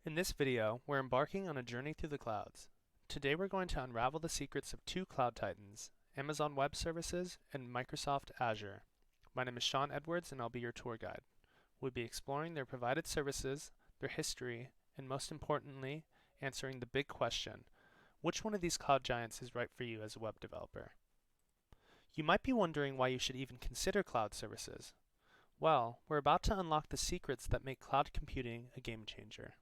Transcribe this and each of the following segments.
In this video, we're embarking on a journey through the clouds. Today we're going to unravel the secrets of two cloud titans, Amazon Web Services and Microsoft Azure. My name is Sean Edwards and I'll be your tour guide. We'll be exploring their provided services, their history, and most importantly, answering the big question, which one of these cloud giants is right for you as a web developer? You might be wondering why you should even consider cloud services. Well, we're about to unlock the secrets that make cloud computing a game changer.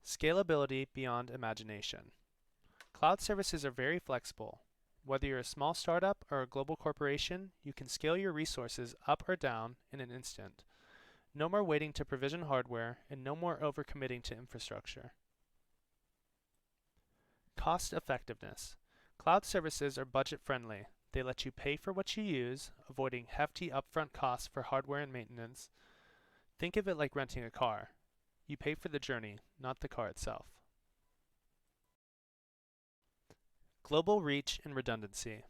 Scalability beyond imagination. Cloud services are very flexible. Whether you're a small startup or a global corporation, you can scale your resources up or down in an instant. No more waiting to provision hardware, and no more overcommitting to infrastructure. Cost effectiveness. Cloud services are budget friendly. They let you pay for what you use, avoiding hefty upfront costs for hardware and maintenance. Think of it like renting a car. You pay for the journey, not the car itself. Global reach and redundancy.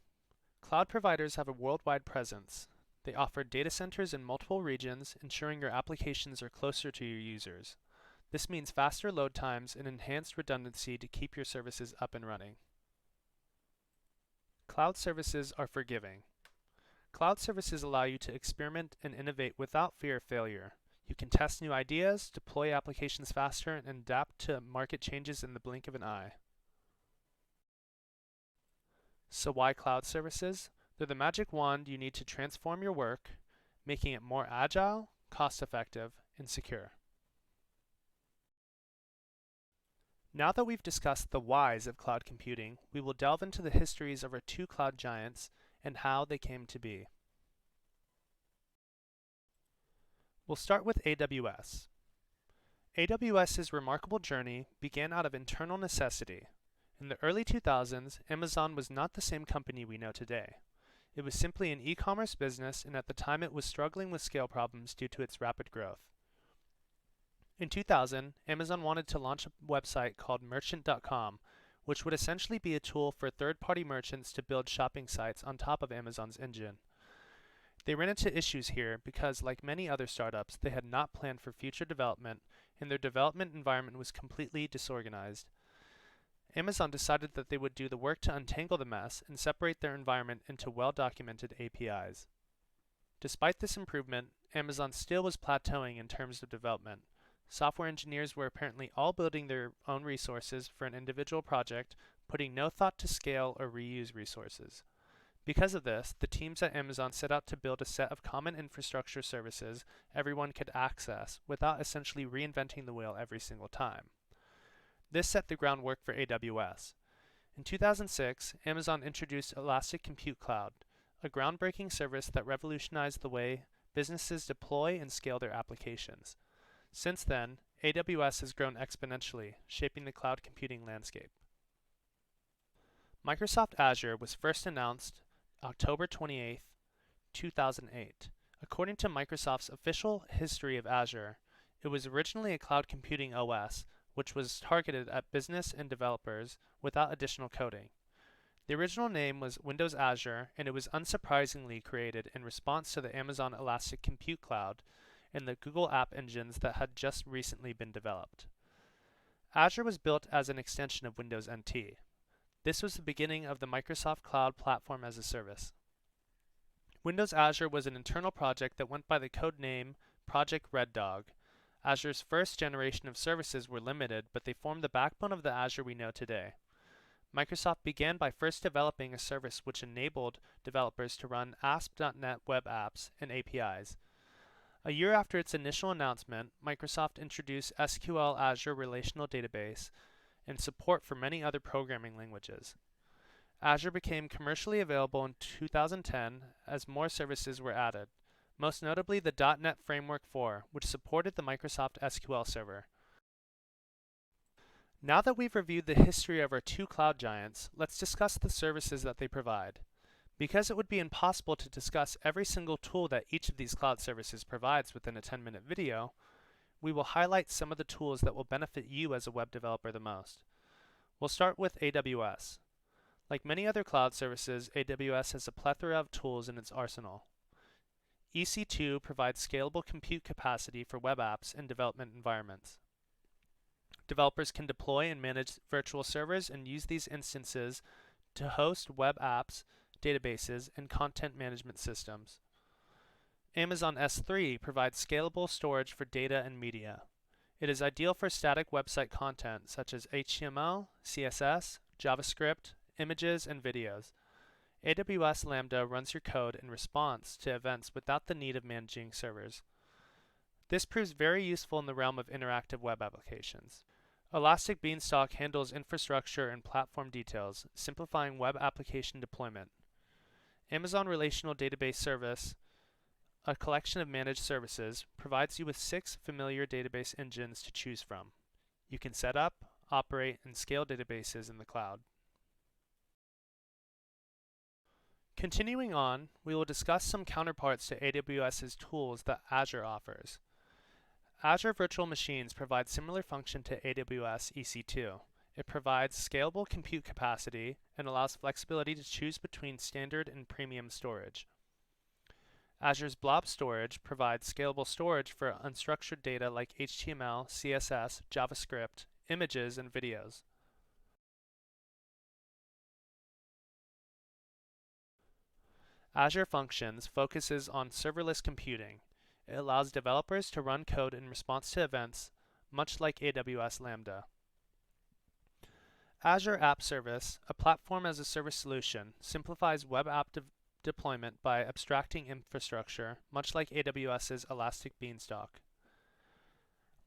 Cloud providers have a worldwide presence. They offer data centers in multiple regions, ensuring your applications are closer to your users. This means faster load times and enhanced redundancy to keep your services up and running. Cloud services are forgiving. Cloud services allow you to experiment and innovate without fear of failure. You can test new ideas, deploy applications faster, and adapt to market changes in the blink of an eye. So why cloud services? They're the magic wand you need to transform your work, making it more agile, cost-effective, and secure. Now that we've discussed the whys of cloud computing, we will delve into the histories of our two cloud giants and how they came to be. We'll start with AWS. AWS's remarkable journey began out of internal necessity. In the early 2000s, Amazon was not the same company we know today. It was simply an e-commerce business, and at the time it was struggling with scale problems due to its rapid growth. In 2000, Amazon wanted to launch a website called Merchant.com, which would essentially be a tool for third-party merchants to build shopping sites on top of Amazon's engine. They ran into issues here because, like many other startups, they had not planned for future development, and their development environment was completely disorganized. Amazon decided that they would do the work to untangle the mess and separate their environment into well-documented APIs. Despite this improvement, Amazon still was plateauing in terms of development. Software engineers were apparently all building their own resources for an individual project, putting no thought to scale or reuse resources. Because of this, the teams at Amazon set out to build a set of common infrastructure services everyone could access without essentially reinventing the wheel every single time. This set the groundwork for AWS. In 2006, Amazon introduced Elastic Compute Cloud, a groundbreaking service that revolutionized the way businesses deploy and scale their applications. Since then, AWS has grown exponentially, shaping the cloud computing landscape. Microsoft Azure was first announced October 28, 2008. According to Microsoft's official history of Azure, it was originally a cloud computing OS, which was targeted at business and developers without additional coding. The original name was Windows Azure, and it was unsurprisingly created in response to the Amazon Elastic Compute Cloud and the Google App Engines that had just recently been developed. Azure was built as an extension of Windows NT. This was the beginning of the Microsoft Cloud Platform as a Service. Windows Azure was an internal project that went by the code name Project Red Dog. Azure's first generation of services were limited, but they formed the backbone of the Azure we know today. Microsoft began by first developing a service which enabled developers to run ASP.NET web apps and APIs. A year after its initial announcement, Microsoft introduced SQL Azure Relational Database and support for many other programming languages. Azure became commercially available in 2010 as more services were added, most notably the .NET Framework 4, which supported the Microsoft SQL Server. Now that we've reviewed the history of our two cloud giants, let's discuss the services that they provide. Because it would be impossible to discuss every single tool that each of these cloud services provides within a 10-minute video, we will highlight some of the tools that will benefit you as a web developer the most. We'll start with AWS. Like many other cloud services, AWS has a plethora of tools in its arsenal. EC2 provides scalable compute capacity for web apps and development environments. Developers can deploy and manage virtual servers and use these instances to host web apps, databases, and content management systems. Amazon S3 provides scalable storage for data and media. It is ideal for static website content such as HTML, CSS, JavaScript, images, and videos. AWS Lambda runs your code in response to events without the need of managing servers. This proves very useful in the realm of interactive web applications. Elastic Beanstalk handles infrastructure and platform details, simplifying web application deployment. Amazon Relational Database Service, a collection of managed services, provides you with 6 familiar database engines to choose from. You can set up, operate, and scale databases in the cloud. Continuing on, we will discuss some counterparts to AWS's tools that Azure offers. Azure Virtual Machines provide similar function to AWS EC2. It provides scalable compute capacity and allows flexibility to choose between standard and premium storage. Azure's Blob Storage provides scalable storage for unstructured data like HTML, CSS, JavaScript, images, and videos. Azure Functions focuses on serverless computing. It allows developers to run code in response to events, much like AWS Lambda. Azure App Service, a platform as a service solution, simplifies web app deployment by abstracting infrastructure, much like AWS's Elastic Beanstalk.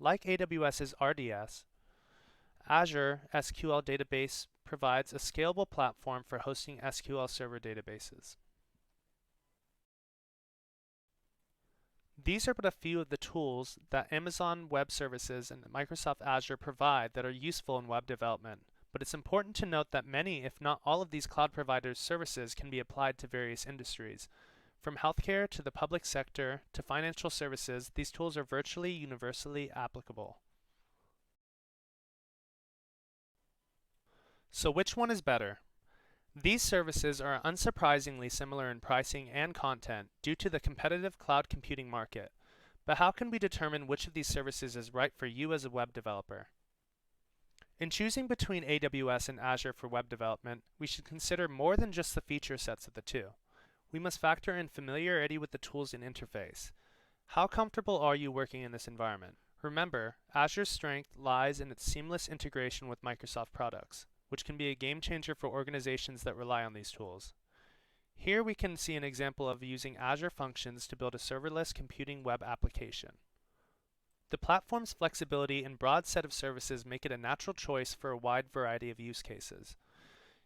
Like AWS's RDS, Azure SQL Database provides a scalable platform for hosting SQL Server databases. These are but a few of the tools that Amazon Web Services and Microsoft Azure provide that are useful in web development. But it's important to note that many, if not all of these cloud providers' services can be applied to various industries. From healthcare to the public sector to financial services, these tools are virtually universally applicable. So which one is better? These services are unsurprisingly similar in pricing and content due to the competitive cloud computing market. But how can we determine which of these services is right for you as a web developer? In choosing between AWS and Azure for web development, we should consider more than just the feature sets of the two. We must factor in familiarity with the tools and interface. How comfortable are you working in this environment? Remember, Azure's strength lies in its seamless integration with Microsoft products, which can be a game changer for organizations that rely on these tools. Here we can see an example of using Azure Functions to build a serverless computing web application. The platform's flexibility and broad set of services make it a natural choice for a wide variety of use cases.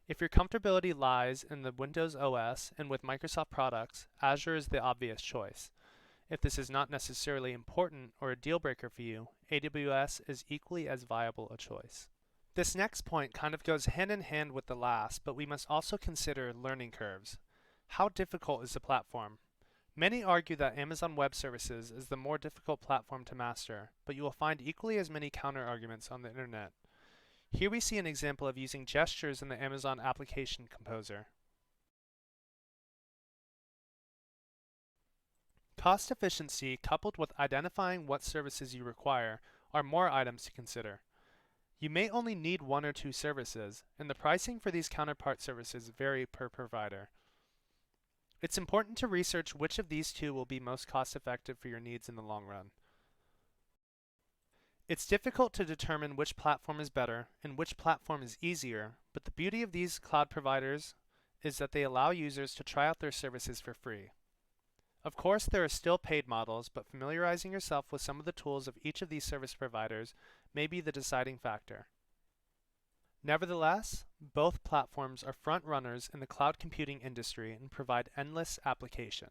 If your comfortability lies in the Windows OS and with Microsoft products, Azure is the obvious choice. If this is not necessarily important or a deal breaker for you, AWS is equally as viable a choice. This next point kind of goes hand in hand with the last, but we must also consider learning curves. How difficult is the platform? Many argue that Amazon Web Services is the more difficult platform to master, but you will find equally as many counter-arguments on the internet. Here we see an example of using gestures in the Amazon Application Composer. Cost efficiency coupled with identifying what services you require are more items to consider. You may only need 1 or 2 services, and the pricing for these counterpart services vary per provider. It's important to research which of these two will be most cost-effective for your needs in the long run. It's difficult to determine which platform is better and which platform is easier, but the beauty of these cloud providers is that they allow users to try out their services for free. Of course, there are still paid models, but familiarizing yourself with some of the tools of each of these service providers may be the deciding factor. Nevertheless, both platforms are front runners in the cloud computing industry and provide endless application.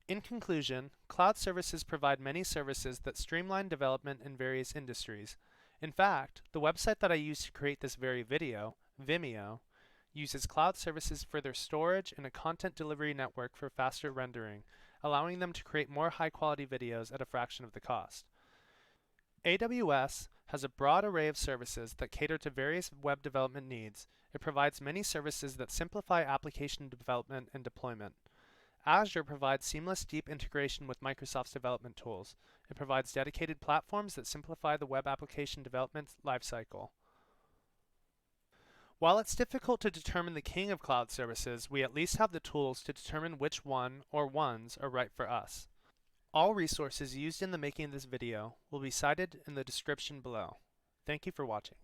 In conclusion, cloud services provide many services that streamline development in various industries. In fact, the website that I used to create this very video, Vimeo, uses cloud services for their storage and a content delivery network for faster rendering, allowing them to create more high-quality videos at a fraction of the cost. AWS has a broad array of services that cater to various web development needs. It provides many services that simplify application development and deployment. Azure provides seamless, deep integration with Microsoft's development tools. It provides dedicated platforms that simplify the web application development lifecycle. While it's difficult to determine the king of cloud services, we at least have the tools to determine which one or ones are right for us. All resources used in the making of this video will be cited in the description below. Thank you for watching.